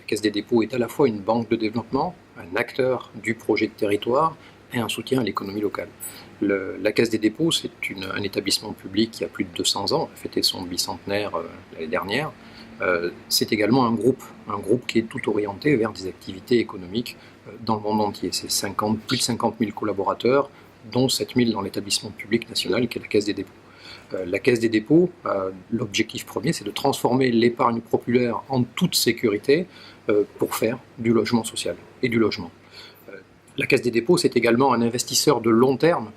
Caisse des dépôts est à la fois une banque de développement, un acteur du projet de territoire et un soutien à l'économie locale. La Caisse des dépôts, c'est un établissement public qui a plus de 200 ans, a fêté son bicentenaire l'année dernière. C'est également un groupe qui est tout orienté vers des activités économiques dans le monde entier. C'est plus de 50 000 collaborateurs, dont 7 000 dans l'établissement public national qui est la Caisse des dépôts. La Caisse des dépôts, l'objectif premier, c'est de transformer l'épargne populaire en toute sécurité pour faire du logement social et du logement. La Caisse des dépôts, c'est également un investisseur de long terme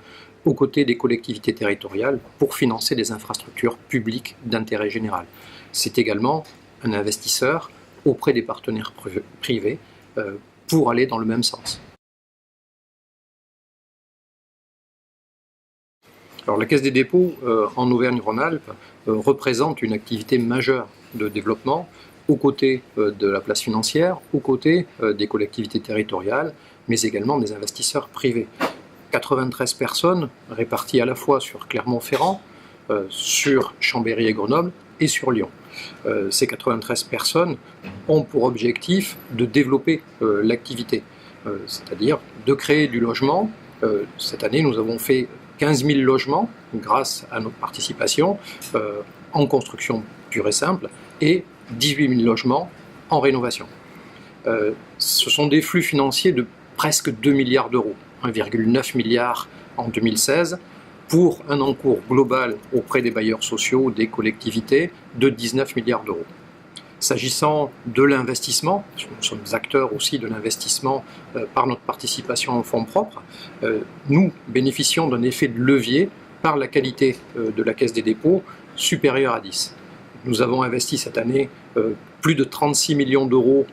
aux côtés des collectivités territoriales pour financer des infrastructures publiques d'intérêt général. C'est également un investisseur auprès des partenaires privés pour aller dans le même sens. Alors, la Caisse des dépôts en Auvergne-Rhône-Alpes représente une activité majeure de développement aux côtés de la place financière, aux côtés des collectivités territoriales, mais également des investisseurs privés. 93 personnes réparties à la fois sur Clermont-Ferrand, sur Chambéry et Grenoble et sur Lyon. Ces 93 personnes ont pour objectif de développer l'activité, c'est-à-dire de créer du logement. Cette année, nous avons fait 15 000 logements grâce à notre participation en construction pure et simple et 18 000 logements en rénovation. Ce sont des flux financiers de presque 2 milliards d'euros, 1,9 milliard en 2016, pour un encours global auprès des bailleurs sociaux, des collectivités, de 19 milliards d'euros. S'agissant de l'investissement, nous sommes acteurs aussi de l'investissement par notre participation en fonds propres, nous bénéficions d'un effet de levier par la qualité de la Caisse des dépôts supérieure à 10. Nous avons investi cette année plus de 36 millions d'euros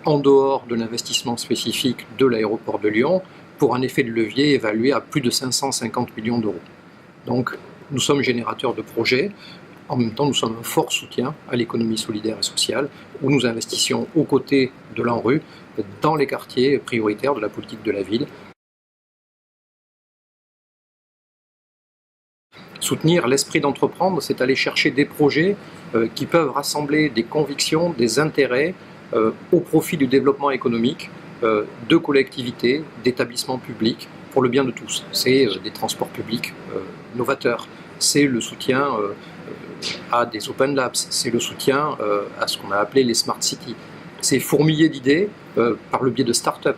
en dehors de l'investissement spécifique de l'aéroport de Lyon pour un effet de levier évalué à plus de 550 millions d'euros. Donc nous sommes générateurs de projets. En même temps, nous sommes un fort soutien à l'économie solidaire et sociale, où nous investissions aux côtés de l'ANRU dans les quartiers prioritaires de la politique de la ville. Soutenir l'esprit d'entreprendre, c'est aller chercher des projets qui peuvent rassembler des convictions, des intérêts au profit du développement économique de collectivités, d'établissements publics, pour le bien de tous. C'est des transports publics novateurs, c'est le soutien à des Open Labs, c'est le soutien à ce qu'on a appelé les Smart Cities. C'est fourmiller d'idées par le biais de start-up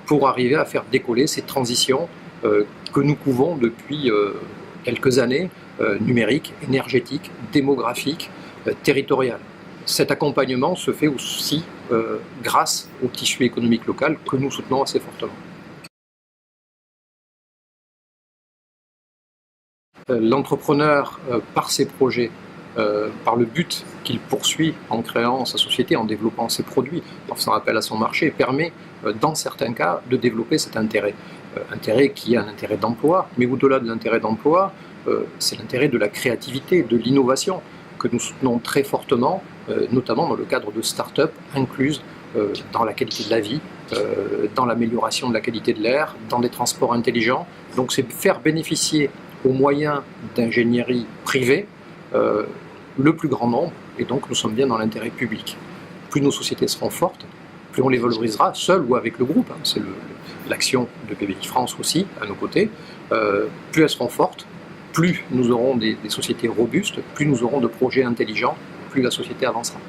pour arriver à faire décoller ces transitions que nous couvons depuis quelques années, numériques, énergétiques, démographiques, territoriales. Cet accompagnement se fait aussi grâce au tissu économique local que nous soutenons assez fortement. L'entrepreneur, par ses projets, par le but qu'il poursuit en créant sa société, en développant ses produits, en faisant appel à son marché, permet, dans certains cas, de développer cet intérêt. Intérêt qui est un intérêt d'emploi, mais au-delà de l'intérêt d'emploi, c'est l'intérêt de la créativité, de l'innovation, que nous soutenons très fortement, notamment dans le cadre de start-up incluses dans la qualité de la vie, dans l'amélioration de la qualité de l'air, dans des transports intelligents. Donc c'est faire bénéficier aux moyens d'ingénierie privée le plus grand nombre, et donc nous sommes bien dans l'intérêt public. Plus nos sociétés seront fortes, plus on les valorisera, seuls ou avec le groupe, c'est l'action de BPI France aussi, à nos côtés, plus elles seront fortes, plus nous aurons des sociétés robustes, plus nous aurons de projets intelligents, plus la société avancera.